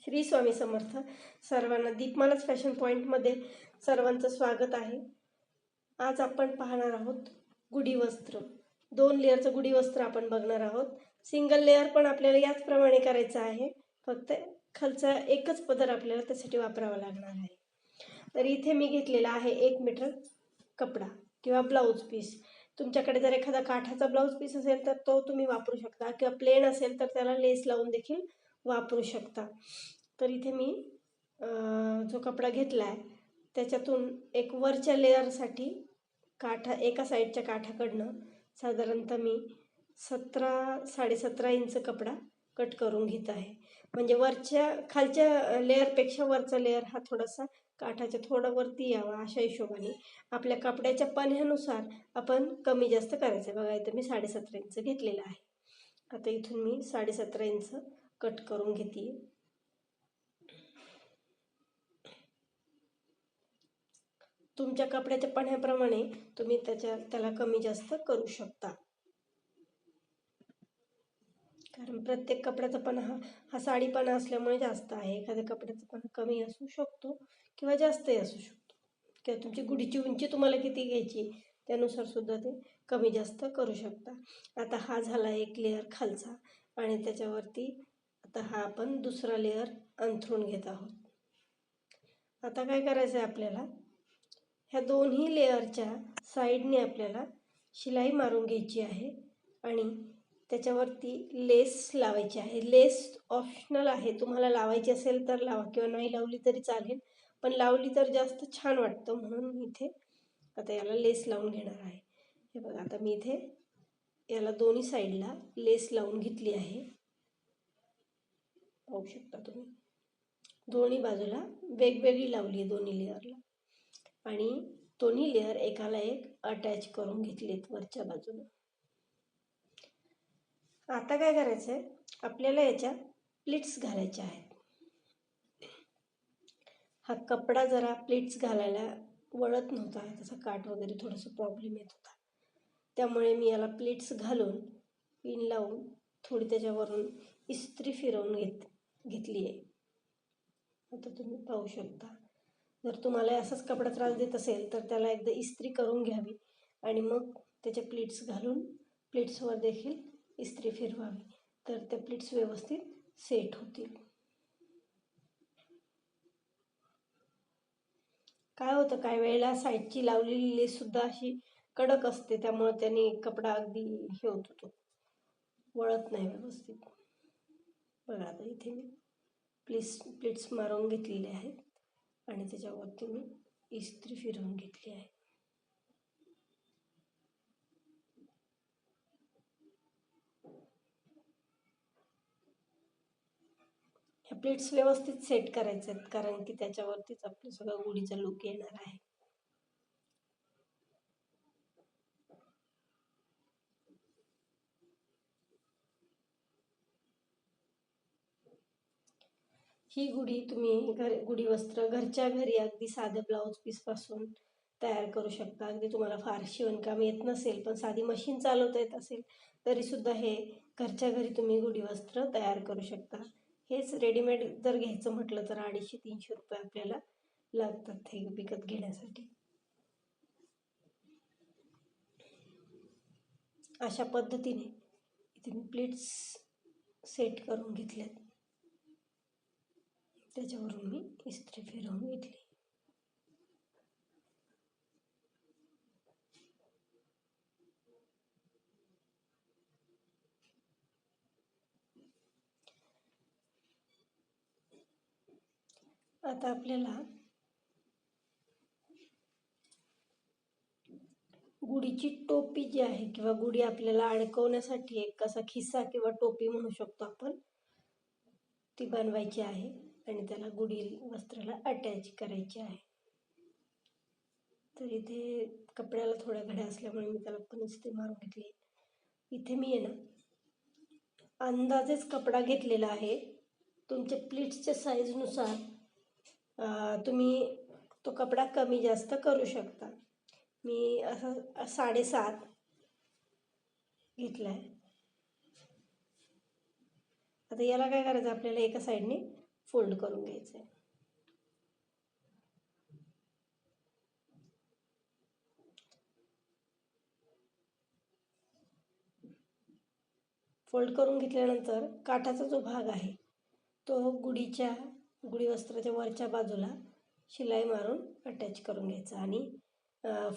श्री स्वामी समर्थ. सर्वांना दीपमालाच फॅशन पॉईंटमध्ये सर्वांचं स्वागत आहे. आज आपण पाहणार आहोत गुढी वस्त्र. 2 लेअरचं गुढी वस्त्र आपण बघणार आहोत. सिंगल लेअर पण आपल्याला याचप्रमाणे करायचं आहे, फक्त खालचा एकच पदर आपल्याला त्यासाठी वापरावा लागणार आहे. तर इथे मी घेतलेला आहे 1 मीटर कपडा किंवा ब्लाऊज पीस. तुमच्याकडे जर एखादा काठाचा ब्लाऊज पीस असेल तर तो तुम्ही वापरू शकता, किंवा प्लेन असेल तर त्याला लेस लावून देखील वापरू शकता. तर इथे मी जो कपडा घेतला आहे त्याच्यातून एक वरच्या लेअरसाठी काठा एका साईडच्या काठाकडनं साधारणतः मी 17-17.5 इंच कपडा कट करून घेत आहे. म्हणजे खालच्या लेअरपेक्षा वरचा लेअर हा थोडासा काठाच्या थोडा वरती यावा अशा हिशोबाने आपल्या कपड्याच्या पन्ह्यानुसार आपण कमी जास्त करायचं. बघा इथं मी 17.5 इंच घेतलेला आहे. आता इथून मी 17.5 इंच कट करून घेते. तुमच्या कपड्याच्या पन्ह्याप्रमाणे तुम्ही त्याला कमी जास्त करू शकता, कारण प्रत्येक कपड्याचा पन्हा हा साडीपणा असल्यामुळे जास्त आहे. एखाद्या कपड्याचा पन्हा कमी असू शकतो किंवा जास्तही असू शकतो, किंवा तुमची गुढीची उंची तुम्हाला किती घ्यायची त्यानुसार सुद्धा ते कमी जास्त करू शकता. आता हा झाला एक लेअर खालचा, आणि त्याच्यावरती आता हा आपण दुसरा लेअर अंथरून घेत आहोत. आता काय करायचं आहे आपल्याला, ह्या दोन्ही लेअरच्या साईडने आपल्याला शिलाई मारून घ्यायची आहे आणि त्याच्यावरती लेस लावायची आहे. लेस ऑप्शनल आहे, तुम्हाला लावायची असेल तर लावा किंवा नाही लावली तरी चालेल, पण लावली तर जास्त छान वाटतं, म्हणून मी इथे आता याला लेस लावून घेणार आहे. हे बघा, आता मी इथे याला दोन्ही साईडला लेस लावून घेतली आहे. पाहू शकता तुम्ही, दोन्ही बाजूला वेगवेगळी लावली आहे दोन्ही लेअरला, आणि दोन्ही लेअर एकाला एक अटॅच करून घेतलेत वरच्या बाजूला. आता काय करायचं आहे, आपल्याला याच्या प्लिट्स घालायच्या आहेत. हा कपडा जरा प्लिट्स घालायला वळत नव्हता, त्याचा काठ वगैरे थोडासा प्रॉब्लेम येत होता, त्यामुळे मी याला प्लिट्स घालून पिन लावून थोडी त्याच्यावरून इस्त्री फिरवून घेतली आहे. आता तुम्ही पाहू शकता, जर तुम्हाला असाच कपडा त्रास देत असेल तर त्याला एकदा इस्त्री करून घ्यावी आणि मग त्याचे प्लिट्स घालून प्लिट्सवर देखील इस्त्री फिरवावी, तर त्या प्लिट्स व्यवस्थित सेट होतील. काय होतं, काय वेळेला साईडची लावलेली लेस सुद्धा अशी कडक असते, त्यामुळे त्याने कपडा अगदी हे होतो, वळत नाही व्यवस्थित. बघा, आता इथे मी प्लिट्स मारून घेतलेले आहेत आणि त्याच्यावरती मी इस्त्री फिरवून घेतली आहे. ह्या प्लेट्स व्यवस्थित सेट करायचे आहेत, कारण की त्याच्यावरतीच आपलं सगळं गुढीचा लुक येणार आहे. ही गुढी तुम्ही गुढी वस्त्र घरच्या घरी अगदी साधे ब्लाऊज पीस पासून तयार करू शकता. अगदी तुम्हाला फार शिवणकाम येत नसेल, पण साधी मशीन चालवता येत असेल तरी सुद्धा हे घरच्या घरी तुम्ही गुढी वस्त्र तयार करू शकता. हेच रेडीमेड जर घ्यायचं म्हटलं तर 250-300 रुपये आपल्याला लागतात हे विकत घेण्यासाठी. अशा पद्धतीने इथे मी प्लेट्स सेट करून घेतल्यात, त्याच्यावरून मी इस्त्री फिरवून घेतली. आता आपल्याला गुढीची टोपी जी आहे, किंवा गुढी आपल्याला अडकवण्यासाठी एक असा खिसा किंवा टोपी म्हणू शकतो आपण, ती बनवायची आहे आणि त्याला गुढी वस्त्राला अटॅच करायची आहे. तर इथे कपड्याला थोड्या घड्या असल्यामुळे मी त्याला पण इस्त्री मारून घेतली. इथे मी आहे ना अंदाजेच कपडा घेतलेला आहे. तुमच्या प्लीट्सच्या साईजनुसार तुम्ही तो कपडा कमी जास्त करू शकता. मी असं 7.5 घेतलाय. आता याला काय करायचं, आपल्याला एका साईडने फोल्ड करून घ्यायचं आहे. फोल्ड करून घेतल्यानंतर काठाचा जो भाग आहे तो गुढी वस्त्राच्या वरच्या बाजूला शिलाई मारून अटॅच करून घ्यायचा आणि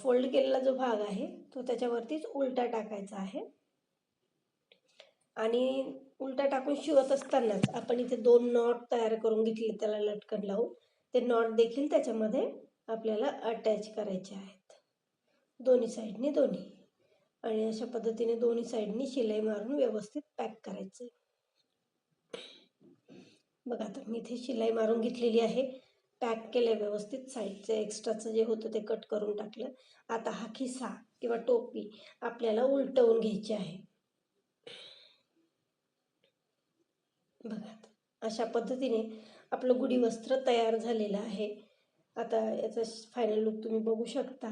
फोल्ड केलेला जो भाग आहे तो त्याच्यावरतीच उलटा टाकायचा आहे. आणि उलटा टाकून शिवत असतानाच आपण इथे 2 नॉट तयार करून घेतले त्याला लटकन लावून, ते नॉट देखील त्याच्यामध्ये आपल्याला अटॅच करायचे आहेत दोन्ही साईडनी दोन्ही. आणि अशा पद्धतीने दोन्ही साईडनी शिलाई मारून व्यवस्थित पॅक करायचं. बघा आता मी इथे शिलाई मारून घेतलेली आहे, पॅक केलं व्यवस्थित. साईडचं एक्स्ट्राचं जे होतं ते कट करून टाकलं. आता हा खिसा किंवा टोपी आपल्याला उलटवून घ्यायची आहे. बघा अशा पद्धतीने आपलं गुढी वस्त्र तयार झालेलं आहे. आता याचा फायनल लुक तुम्ही बघू शकता.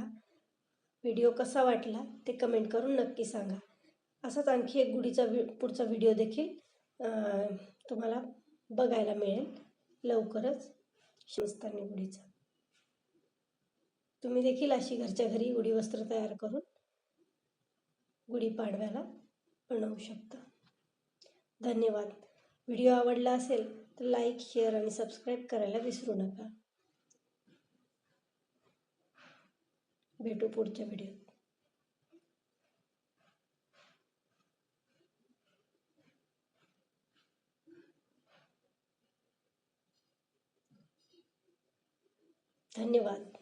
व्हिडिओ कसा वाटला ते कमेंट करून नक्की सांगा. असाच आणखी एक गुढीचा पुढचा व्हिडिओ देखील तुम्हाला बघायला मिळेल लवकरच. शिवस्तानी गुढीचा तुम्ही देखील अशी घरच्या घरी गुढी वस्त्र तयार करून गुढीपाडव्याला बनवू शकता. धन्यवाद. व्हिडिओ आवडला असेल तर लाईक, शेअर आणि सबस्क्राईब करायला विसरू नका. भेटू पुढच्या व्हिडिओत. धन्यवाद.